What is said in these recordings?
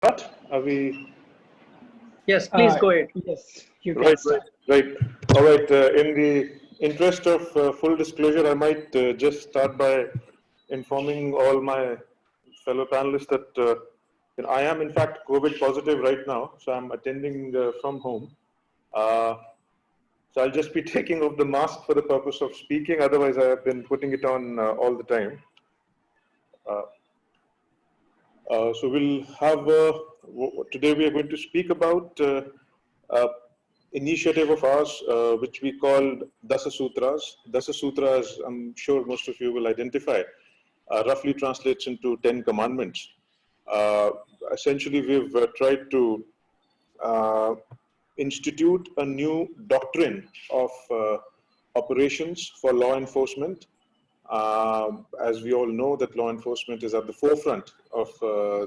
But are we Yes, please go ahead. Yes, you can right? start. Right. All right. In the interest of full disclosure, I might just start by informing all my fellow panelists that I am in fact COVID positive right now, so I'm attending from home. Uh, so I'll just be taking off the mask for the purpose of speaking. Otherwise, I have been putting it on all the time. Uh, so we'll have today we are going to speak about uh, initiative of ours which we called Dasa Sutras. Dasa Sutras, I'm sure most of you will identify, roughly translates into 10 commandments. Uh, Essentially, we've tried to uh, institute a new doctrine of operations for law enforcement. As we all know, that law enforcement is at the forefront of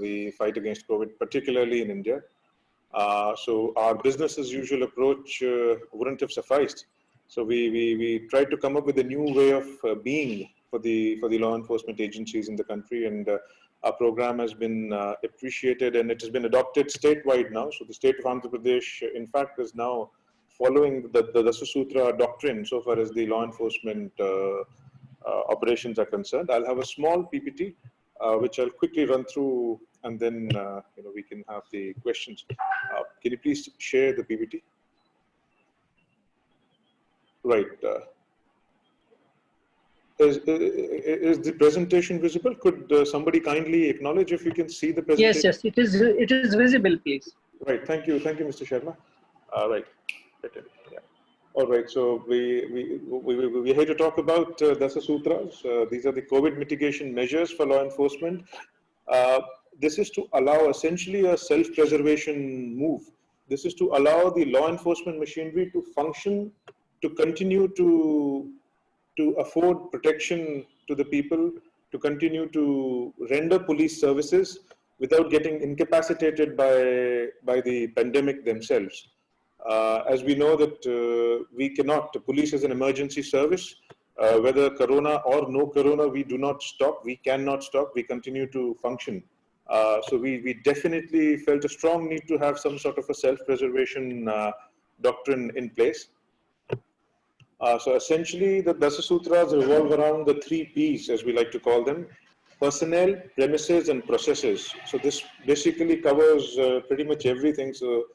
the fight against COVID, particularly in India. So our business as usual approach wouldn't have sufficed. So we tried to come up with a new way of being for the law enforcement agencies in the country, and our program has been appreciated, and it has been adopted statewide now. So the state of Andhra Pradesh, in fact, is now following the Dasa Sutra doctrine so far as the law enforcement operations are concerned. I'll have a small PPT which I'll quickly run through, and then we can have the questions. Can you please share the PPT? Right. Is the presentation visible? Could somebody kindly acknowledge if you can see the presentation? Yes, it is visible, please. Right. Thank you, Mr. Sharma. Right. Yeah. All right. So we're here to talk about Dasa Sutras. These are the COVID mitigation measures for law enforcement. This is to allow essentially a self-preservation move. This is to allow the law enforcement machinery to function, to continue to afford protection to the people, to continue to render police services without getting incapacitated by the pandemic themselves. As we know that we cannot, the police is an emergency service, whether corona or no corona, we do not stop, we cannot stop, we continue to function. So we definitely felt a strong need to have some sort of a self-preservation doctrine in place. So essentially, the Dasa Sutras revolve around the 3 Ps, as we like to call them: personnel, premises, and processes. So this basically covers pretty much everything. So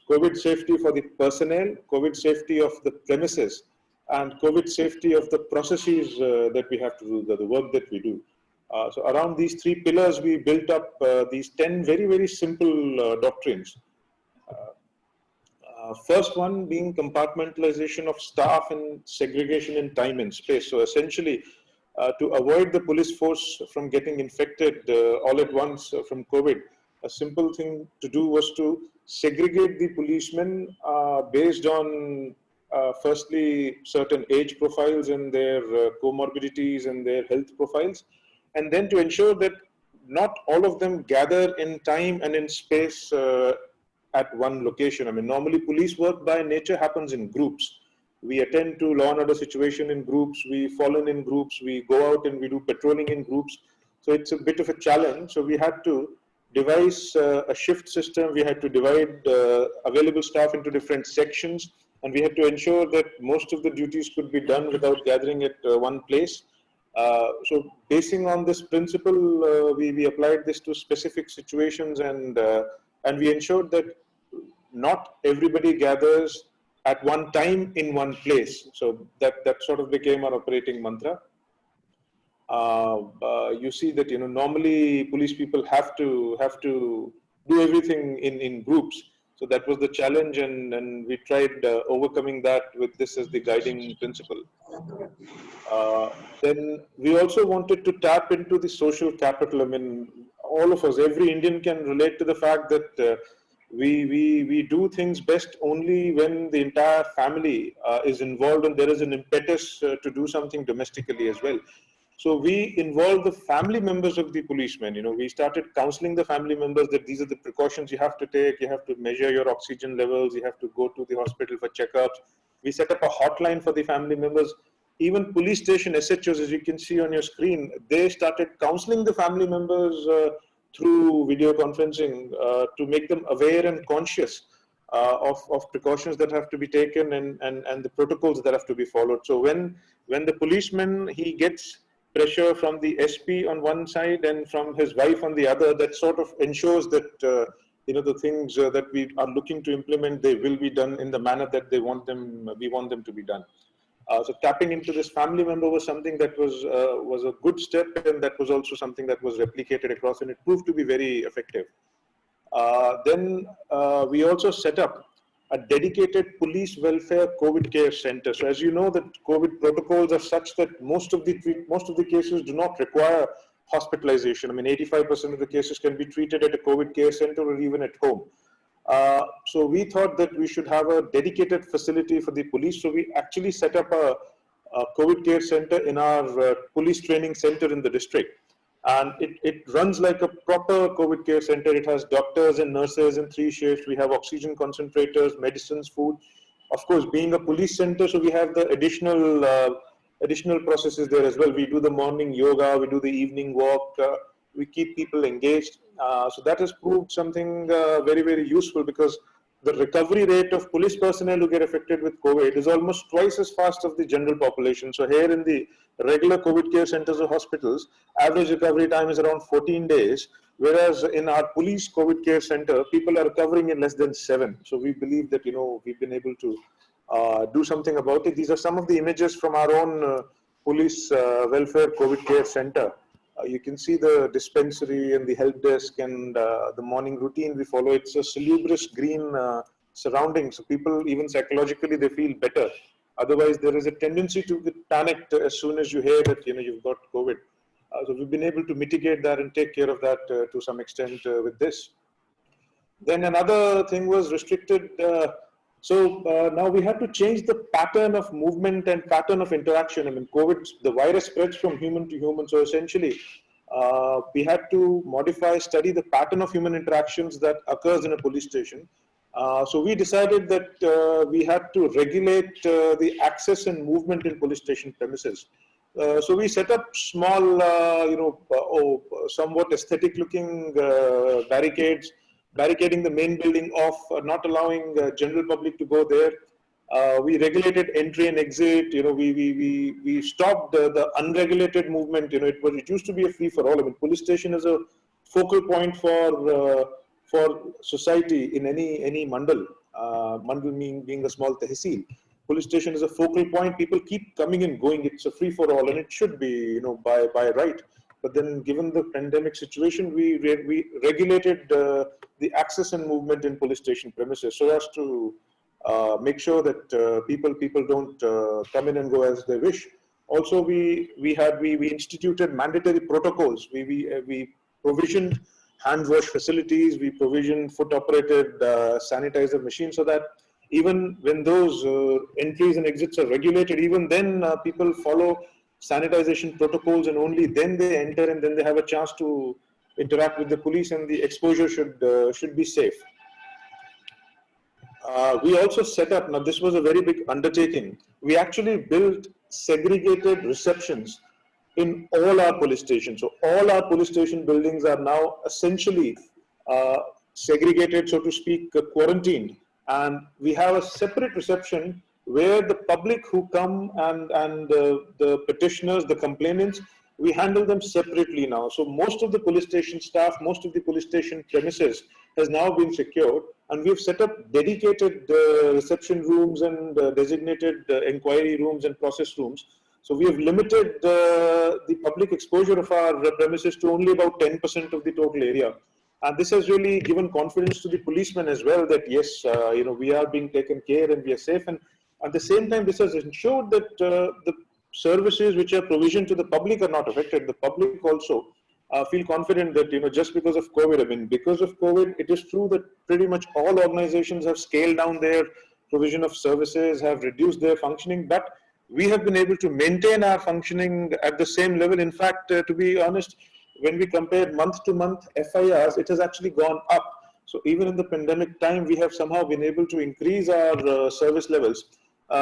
COVID safety for the personnel, COVID safety of the premises, and COVID safety of the processes that we have to do, the work that we do. So around these 3 pillars, we built up these 10 very, very simple doctrines. First one being compartmentalization of staff and segregation in time and space. So essentially, to avoid the police force from getting infected all at once from COVID, a simple thing to do was to segregate the policemen based on firstly certain age profiles and their comorbidities and their health profiles, and then to ensure that not all of them gather in time and in space at one location. I mean, normally police work by nature happens in groups. We attend to law and order situation in groups, we fall in groups, we go out and we do patrolling in groups. So it's a bit of a challenge. So we had to devise a shift system, we had to divide available staff into different sections, and we had to ensure that most of the duties could be done without gathering at one place. So basing on this principle, we applied this to specific situations, and we ensured that not everybody gathers at one time in one place. So that sort of became our operating mantra. You see that normally police people have to do everything in groups. So that was the challenge, and we tried overcoming that with this as the guiding principle. Then we also wanted to tap into the social capital. I mean, all of us, every Indian can relate to the fact that we do things best only when the entire family is involved and there is an impetus to do something domestically as well. So we involved the family members of the policemen. We started counseling the family members that these are the precautions you have to take. You have to measure your oxygen levels. You have to go to the hospital for checkups. We set up a hotline for the family members. Even police station SHOs, as you can see on your screen, they started counseling the family members through video conferencing to make them aware and conscious of precautions that have to be taken and the protocols that have to be followed. So when the policeman, he gets pressure from the SP on one side and from his wife on the other, that sort of ensures that the things that we are looking to implement, they will be done in the manner that we want them to be done. So tapping into this family member was something that was a good step, and that was also something that was replicated across, and it proved to be very effective. Then we also set up a dedicated police welfare COVID care center. So as you know, that COVID protocols are such that most of the cases do not require hospitalization. I mean, 85% of the cases can be treated at a COVID care center or even at home. So we thought that we should have a dedicated facility for the police. So we actually set up a COVID care center in our police training center in the district. And it runs like a proper COVID care center. It has doctors and nurses in 3 shifts. We have oxygen concentrators, medicines, food. Of course, being a police center, so we have the additional processes there as well. We do the morning yoga, we do the evening walk, we keep people engaged. So that has proved something very, very useful, because the recovery rate of police personnel who get affected with COVID is almost twice as fast as the general population. So here in the regular COVID care centers or hospitals, average recovery time is around 14 days, whereas in our police COVID care center, people are recovering in less than 7. So we believe that, we've been able to do something about it. These are some of the images from our own police welfare COVID care center. You can see the dispensary and the help desk and the morning routine we follow. It's a salubrious green surrounding, so people, even psychologically, they feel better. Otherwise, there is a tendency to get panicked as soon as you hear that you've got COVID. So we've been able to mitigate that and take care of that to some extent with this. Then another thing was restricted. Now we have to change the pattern of movement and pattern of interaction. I mean, COVID, the virus spreads from human to human. So essentially, we had to study the pattern of human interactions that occurs in a police station. So we decided that we had to regulate the access and movement in police station premises. So we set up small, somewhat aesthetic-looking barricades, barricading the main building off, not allowing general public to go there. We regulated entry and exit. We stopped the unregulated movement. It used to be a free for all. I mean, police station is a focal point for society in any mandal. Mandal being a small tehsil. Police station is a focal point. People keep coming and going. It's a free for all, and it should be, by right. But then, given the pandemic situation, we regulated the access and movement in police station premises so as to make sure that people don't come in and go as they wish. Also, we instituted mandatory protocols. We provisioned hand wash facilities. We provisioned foot operated sanitizer machines, so that even when those entries and exits are regulated, even then people follow sanitization protocols, and only then they enter, and then they have a chance to interact with the police, and the exposure should be safe. We also set up, now this was a very big undertaking, we actually built segregated receptions in all our police stations. So all our police station buildings are now essentially segregated, so to speak, quarantined. And we have a separate reception where the public who come and the petitioners, the complainants, we handle them separately now. So most of the police station staff, most of the police station premises has now been secured, and we've set up dedicated reception rooms and designated inquiry rooms and process rooms. So we have limited the public exposure of our premises to only about 10% of the total area. And this has really given confidence to the policemen as well that yes, we are being taken care and we are safe. And at the same time, this has ensured that the services which are provisioned to the public are not affected. The public also feel confident that, just because of COVID, I mean, because of COVID, it is true that pretty much all organizations have scaled down their provision of services, have reduced their functioning, but we have been able to maintain our functioning at the same level. In fact, to be honest, when we compare month to month FIRs, it has actually gone up. So even in the pandemic time, we have somehow been able to increase our service levels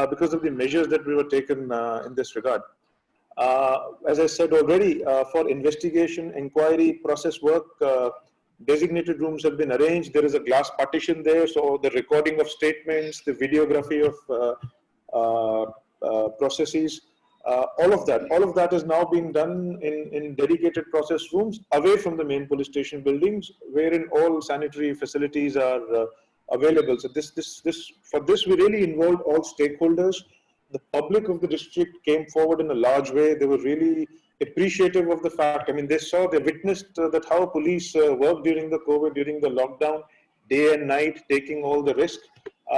because of the measures that we were taken in this regard. As I said already, for investigation, inquiry, process work, designated rooms have been arranged. There is a glass partition there, so the recording of statements, the videography of processes, all of that is now being done in dedicated process rooms away from the main police station buildings, wherein all sanitary facilities are available. So for this we really involved all stakeholders. The public of the district came forward in a large way. They were really appreciative of the fact. I mean, they witnessed that how police worked during the COVID, during the lockdown, day and night, taking all the risk.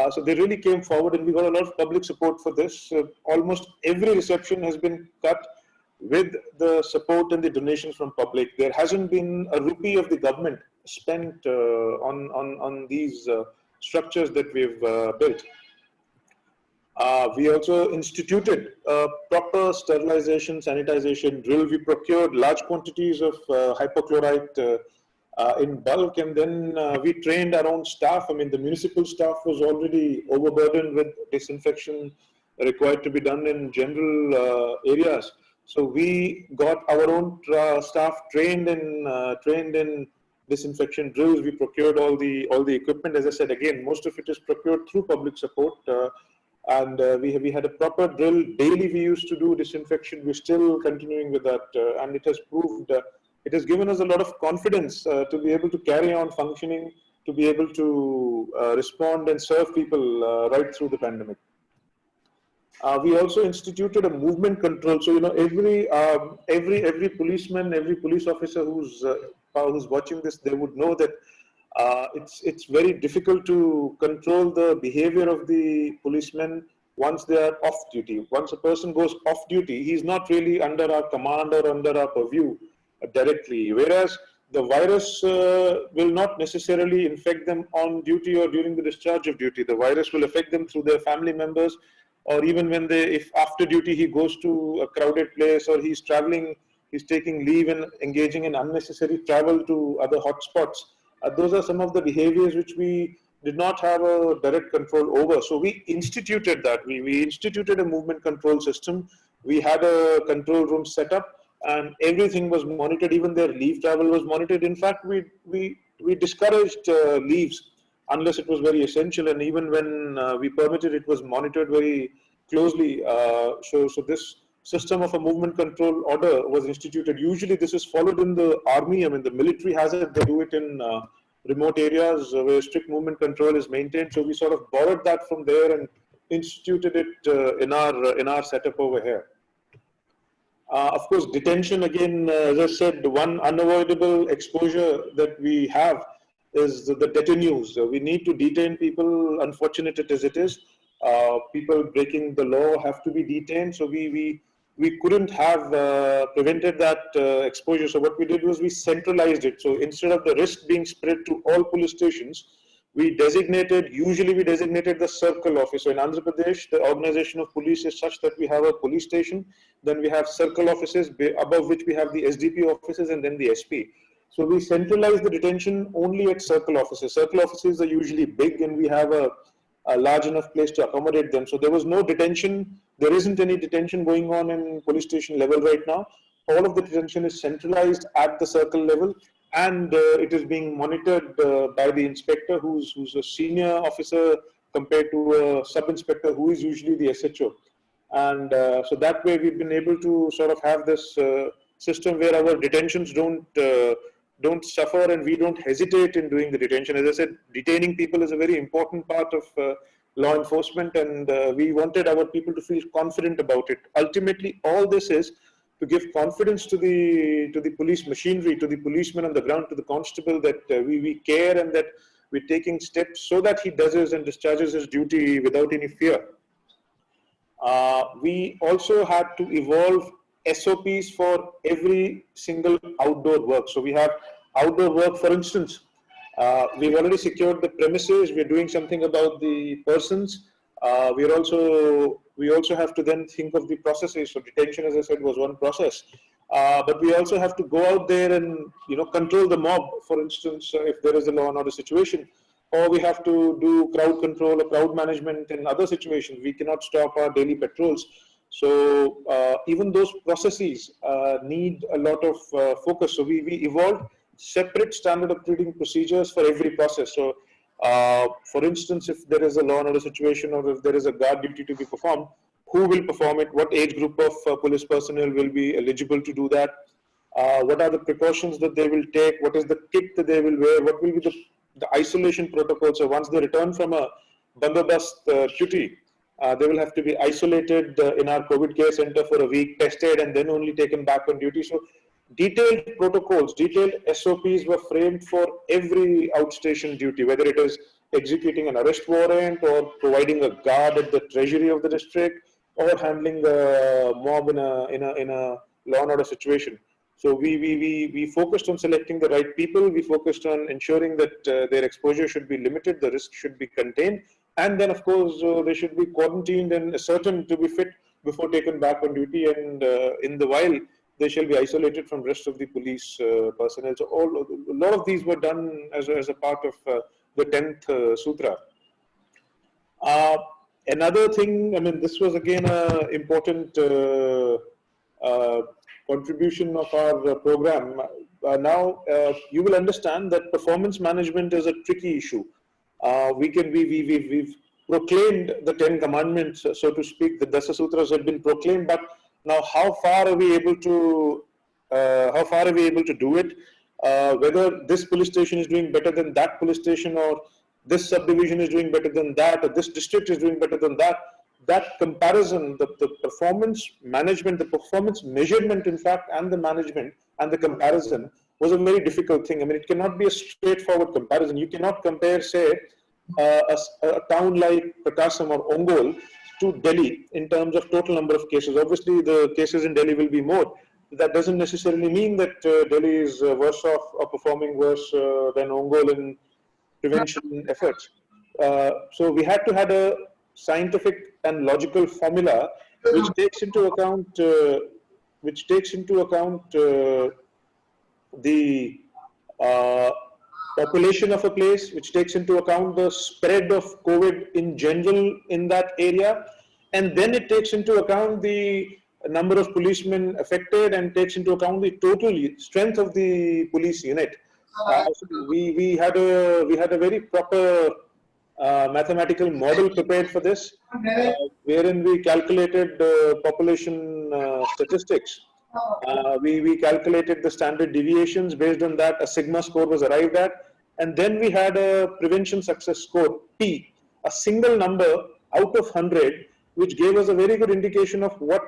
So they really came forward, and we got a lot of public support for this. Almost every reception has been cut with the support and the donations from public. There hasn't been a rupee of the government spent on these structures that we've built. We also instituted proper sterilization, sanitization drill. We procured large quantities of hypochlorite in bulk, and then we trained our own staff. I mean, the municipal staff was already overburdened with disinfection required to be done in general areas. So we got our own staff trained in disinfection drills. We procured all the equipment. As I said, again, most of it is procured through public support. And we had a proper drill. Daily we used to do disinfection. We're still continuing with that, and it has proved, it has given us a lot of confidence to be able to carry on functioning, to be able to respond and serve people right through the pandemic. We also instituted a movement control. So, you know, every policeman, every police officer who's watching this, they would know that it's very difficult to control the behavior of the policemen once they are off duty. Once a person goes off duty, he's not really under our command or under our purview directly. Whereas the virus will not necessarily infect them on duty or during the discharge of duty. The virus will affect them through their family members, or even when if after duty he goes to a crowded place, or he's traveling, he's taking leave and engaging in unnecessary travel to other hotspots. Those are some of the behaviors which we did not have a direct control over. So we instituted that. We instituted a movement control system. We had a control room set up, and everything was monitored. Even their leave travel was monitored. In fact, we discouraged leaves unless it was very essential. And even when we permitted, it was monitored very closely. So this system of a movement control order was instituted. Usually this is followed in the army. I mean, the military has it. They do it in remote areas where strict movement control is maintained. So we sort of borrowed that from there and instituted it in our setup over here. Of course, detention, again, as I said, one unavoidable exposure that we have is the detainers. We need to detain people, unfortunate as it is. People breaking the law have to be detained. So we couldn't have prevented that exposure. So what we did was we centralized it. So instead of the risk being spread to all police stations, usually we designated the circle office. So in Andhra Pradesh, the organization of police is such that we have a police station, then we have circle offices, above which we have the SDP offices, and then the SP. So we centralize the detention only at circle offices. Circle offices are usually big, and we have a large enough place to accommodate them. So there was no detention. There isn't any detention going on in police station level right now. All of the detention is centralized at the circle level, and it is being monitored by the inspector, who's a senior officer compared to a sub-inspector who is usually the SHO. And so that way we've been able to sort of have this system where our detentions don't suffer, and we don't hesitate in doing the detention. As I said, detaining people is a very important part of law enforcement, and we wanted our people to feel confident about it. Ultimately, all this is to give confidence to the police machinery, to the policeman on the ground, to the constable, that we care and that we're taking steps so that he does his and discharges his duty without any fear. We also had to evolve SOPs for every single outdoor work. So we have outdoor work, for instance, we've already secured the premises. We're doing something about the persons. We also have to then think of the processes. So detention, as I said, was one process. But we also have to go out there and, control the mob, for instance, if there is a law and order situation. Or we have to do crowd control or crowd management in other situations. We cannot stop our daily patrols. So even those processes need a lot of focus. So we evolved separate standard operating procedures for every process. So, for instance, if there is a law and order situation or if there is a guard duty to be performed, who will perform it? What age group of police personnel will be eligible to do that? What are the precautions that they will take? What is the kit that they will wear? What will be the isolation protocol? So once they return from a bandobast duty, they will have to be isolated in our COVID care center for a week, tested, and then only taken back on duty. So detailed protocols, detailed SOPs were framed for every outstation duty, whether it is executing an arrest warrant or providing a guard at the treasury of the district or handling a mob in a law and order situation. So we focused on selecting the right people. We focused on ensuring that their exposure should be limited, the risk should be contained, and then of course they should be quarantined and ascertained to be fit before taken back on duty. And in the while, they shall be isolated from rest of the police personnel. So a lot of these were done as a part of the 10th Sutra. Uh, Another thing, I mean, this was again an important uh, contribution of our program. Now, you will understand that performance management is a tricky issue. We've proclaimed the 10 commandments, so to speak. The Dasa Sutras have been proclaimed, but now how far are we able to do it? Whether this police station is doing better than that police station, or this subdivision is doing better than that, or this district is doing better than that. That comparison, the performance management, the performance measurement, in fact, and the management and the comparison was a very difficult thing. I mean, it cannot be a straightforward comparison. You cannot compare, say, a town like Prakasam or Ongole to Delhi in terms of total number of cases. Obviously, the cases in Delhi will be more. That doesn't necessarily mean that Delhi is worse off or performing worse than Ongole in prevention efforts. So we had to have a scientific and logical formula which takes into account the uh, population of a place, which takes into account the spread of COVID in general in that area, and then it takes into account the number of policemen affected and takes into account the total strength of the police unit. So we had a very proper mathematical model prepared for this, wherein we calculated population statistics. We calculated the standard deviations. Based on that, a sigma score was arrived at, and then we had a prevention success score, P, a single number out of 100, which gave us a very good indication of what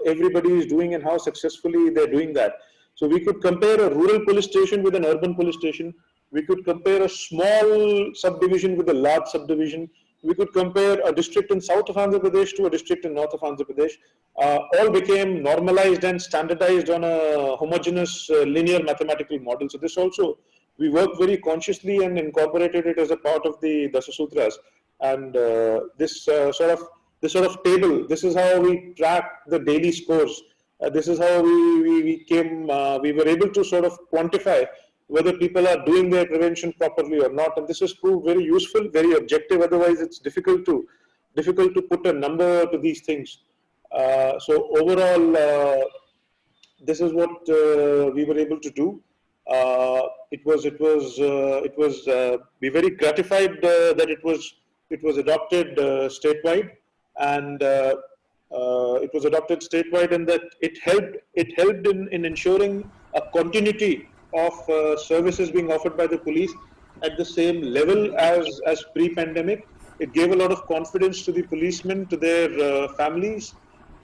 everybody is doing and how successfully they're doing that. So we could compare a rural police station with an urban police station. We could compare a small subdivision with a large subdivision. We could compare a district in south of Andhra Pradesh to a district in north of Andhra Pradesh. All became normalized and standardized on a homogeneous linear mathematical model. So this also, we worked very consciously and incorporated it as a part of the Dasa Sutras. And this sort of table, this is how we track the daily scores. This is how we were able to sort of quantify whether people are doing their prevention properly or not. And this has proved very useful, very objective. Otherwise, it's difficult to put a number to these things. So overall, this is what we were able to do. We very gratified that it was adopted statewide, and it was adopted statewide, and that it helped in ensuring a continuity of services being offered by the police at the same level as pre-pandemic. It gave a lot of confidence to the policemen, to their families,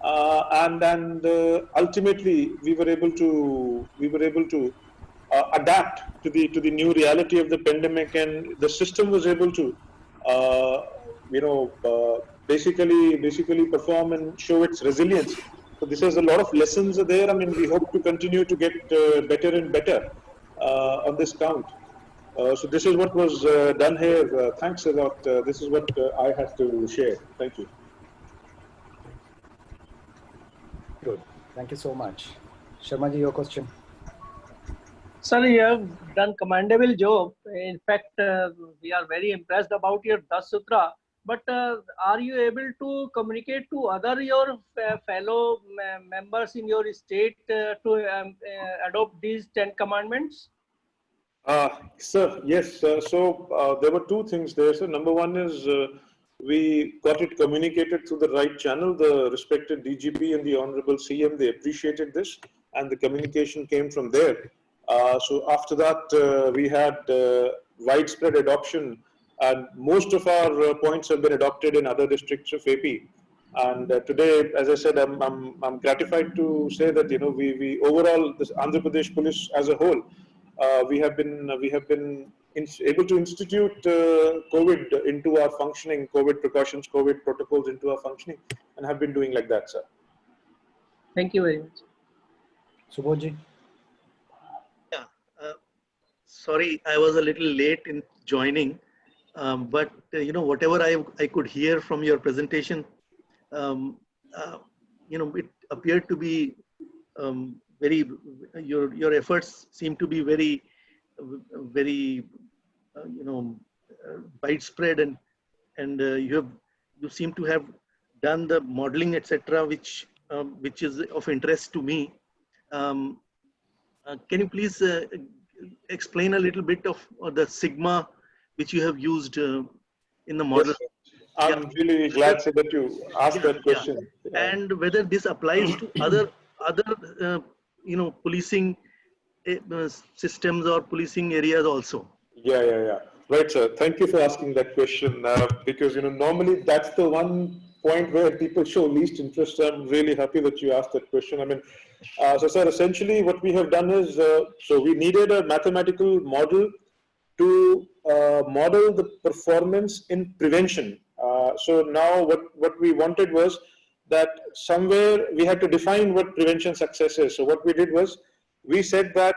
and ultimately we were able to adapt to the new reality of the pandemic, and the system was able to basically perform and show its resilience. So this has a lot of lessons there. I mean, we hope to continue to get better and better on this count. So this is what was done here. Thanks a lot. This is what I had to share. Thank you. Good. Thank you so much. Sharmaji, your question. Sir, you have done commendable job. In fact, we are very impressed about your Das Sutra. But are you able to communicate to other your fellow members in your state to adopt these 10 commandments? Sir, yes. There were two things there. So number one is we got it communicated through the right channel. The respected DGP and the Honorable CM, they appreciated this, and the communication came from there. So after that, we had widespread adoption, and most of our points have been adopted in other districts of AP. And today, as I said, I'm gratified to say that we overall this Andhra Pradesh Police as a whole, we have been able to institute COVID into our functioning, COVID precautions, COVID protocols into our functioning, and have been doing like that, sir. Thank you very much. Subodhji. Yeah, sorry, I was a little late in joining, but whatever I could hear from your presentation, it appeared to be very, your efforts seem to be very widespread, and you seem to have done the modeling, etc., which is of interest to me. Can you please explain a little bit of the sigma which you have used in the model? Yes, I'm really glad sir, that you asked that question. Yeah. And whether this applies to other policing systems or policing areas also. Yeah. Right, sir. Thank you for asking that question because normally that's the one point where people show least interest. I'm really happy that you asked that question. I mean, so sir, essentially what we have done is so we needed a mathematical model to model the performance in prevention. So now what we wanted was that somewhere we had to define what prevention success is. So what we did was we said that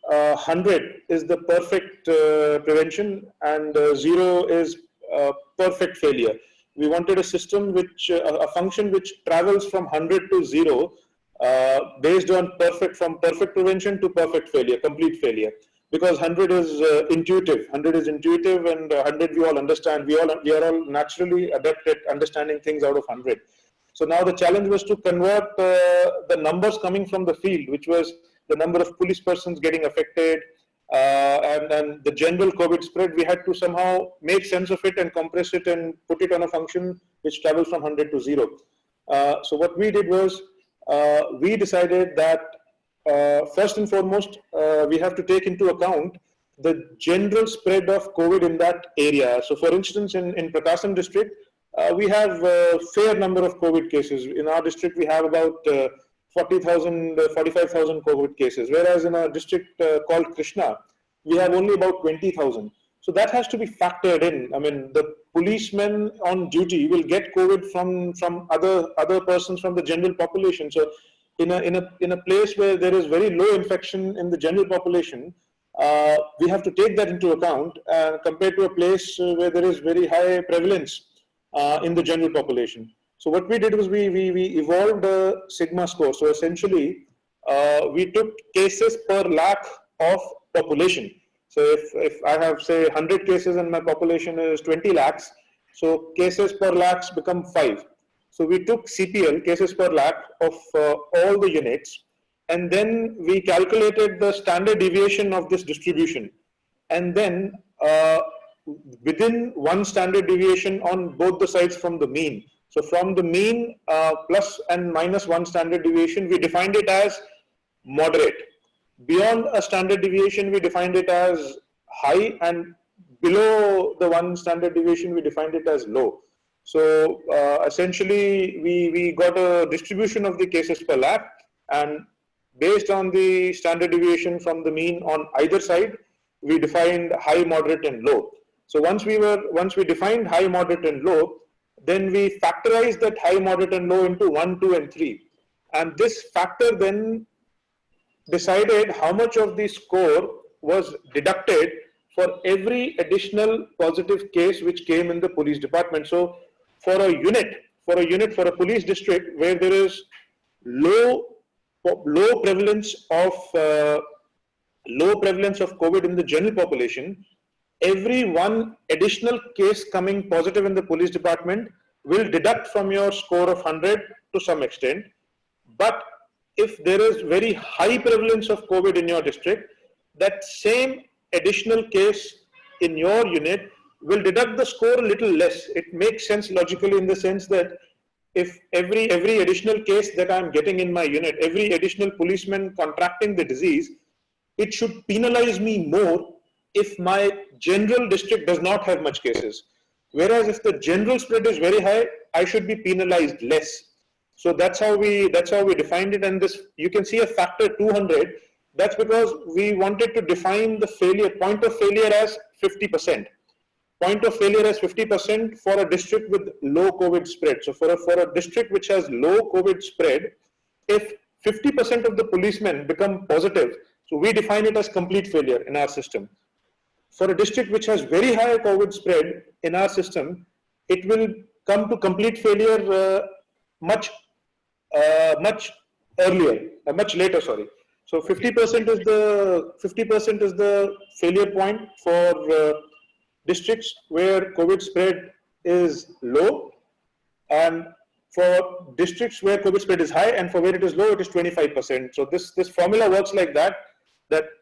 100 is the perfect prevention and 0 is perfect failure. We wanted a system a function which travels from 100 to 0 based on from perfect prevention to perfect failure, complete failure. Because 100 is intuitive. 100 is intuitive, and 100 we all understand. We are all naturally adept at understanding things out of 100. So now the challenge was to convert the numbers coming from the field, which was the number of police persons getting affected, and the general COVID spread. We had to somehow make sense of it and compress it and put it on a function which travels from 100 to 0. So what we did was we decided that first and foremost, we have to take into account the general spread of COVID in that area. So for instance, in Prakasam district, we have a fair number of COVID cases. In our district, we have about 40,000, 45,000 COVID cases, whereas in a district called Krishna, we have only about 20,000. So that has to be factored in. I mean, the policemen on duty will get COVID from other persons from the general population. So in a place where there is very low infection in the general population, we have to take that into account compared to a place where there is very high prevalence in the general population. So what we did was we evolved a sigma score. So essentially, we took cases per lakh of population. So if I have say 100 cases and my population is 20 lakhs, so cases per lakhs become 5. So we took CPL, cases per lakh, of all the units, and then we calculated the standard deviation of this distribution. And then within one standard deviation on both the sides from the mean. So from the mean plus and minus one standard deviation, we defined it as moderate. Beyond a standard deviation, we defined it as high, and below the one standard deviation, we defined it as low. So essentially, we got a distribution of the cases per lakh, and based on the standard deviation from the mean on either side, we defined high, moderate, and low. So once we defined high, moderate, and low, then we factorized that high, moderate, and low into 1, 2, and 3. And this factor then decided how much of the score was deducted for every additional positive case which came in the police department. So for a unit, for a police district where there is low prevalence of COVID in the general population, every one additional case coming positive in the police department will deduct from your score of 100 to some extent. But if there is very high prevalence of COVID in your district, that same additional case in your unit will deduct the score a little less. It makes sense logically in the sense that if every additional case that I'm getting in my unit, every additional policeman contracting the disease, it should penalize me more if my general district does not have much cases. Whereas if the general spread is very high, I should be penalized less. So that's how we defined it. And this, you can see a factor 200. That's because we wanted to define the point of failure as 50%. Point of failure as 50% for a district with low COVID spread. So for a district which has low COVID spread, if 50% of the policemen become positive, so we define it as complete failure in our system. For a district which has very high COVID spread in our system, it will come to complete failure much later. Sorry. So 50% is the failure point for districts where COVID spread is low, and for districts where COVID spread is high, and for where it is low, it is 25%. So this formula works like that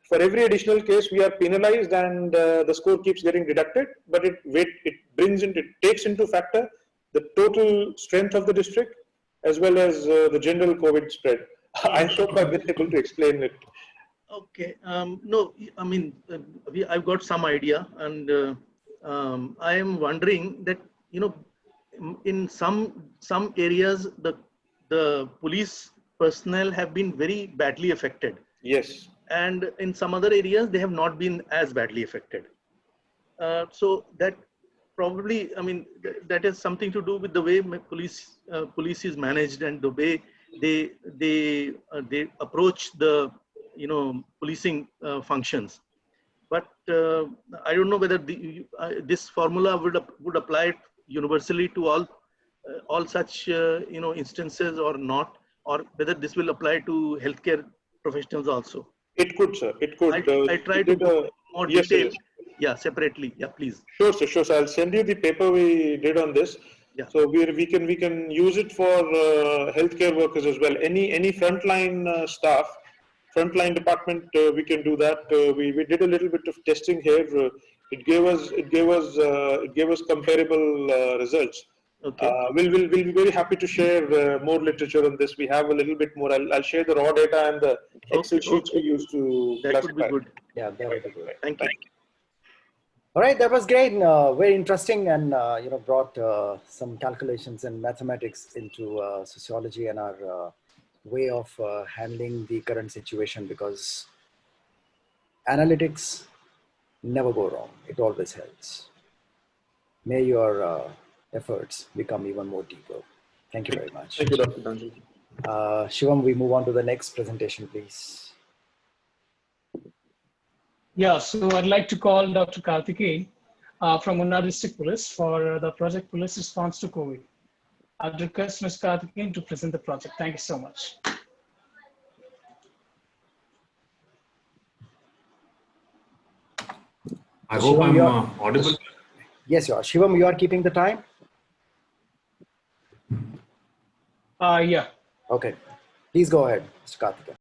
for every additional case we are penalized, and the score keeps getting deducted, but it takes into factor the total strength of the district as well as the general COVID spread. I hope I've been able to explain it. Okay. No, I mean, I've got some idea, and I am wondering that, you know, in some areas, the police personnel have been very badly affected. Yes. And in some other areas, they have not been as badly affected. So that probably, I mean, that has something to do with the way police is managed and the way they approach the, you know, policing functions. But I don't know whether this formula would apply universally to all such you know, instances or not, or whether this will apply to healthcare professionals also. It could, sir. It could. I try to go more detail. Yes. Yeah, separately. Yeah, please. Sure, sir. Sure, sir. I'll send you the paper we did on this. Yeah. So we can use it for healthcare workers as well. Any frontline staff, frontline department, we can do that. We did a little bit of testing here. It gave us comparable results. Okay. We'll be very happy to share more literature on this. We have a little bit more. I'll share the raw data and the Excel sheets we use to that classify. would be good. Yeah, that would be good. Thank you. All right, that was great. Very interesting, and you know, brought some calculations and mathematics into sociology and our way of handling the current situation, because analytics never go wrong. It always helps. May your efforts become even more deeper. Thank you very much. Thank you, Dr. Dhananjay. Shivam, we move on to the next presentation, please. Yeah, so I'd like to call Dr. Karthikeyan from Unna District Police for the project Police Response to COVID. I'd request Ms. Karthikeyan to present the project. Thank you so much. I hope I'm audible. Yes, you are. Shivam, you are keeping the time? Yeah. Okay. Please go ahead, Mr. Karthikeyan.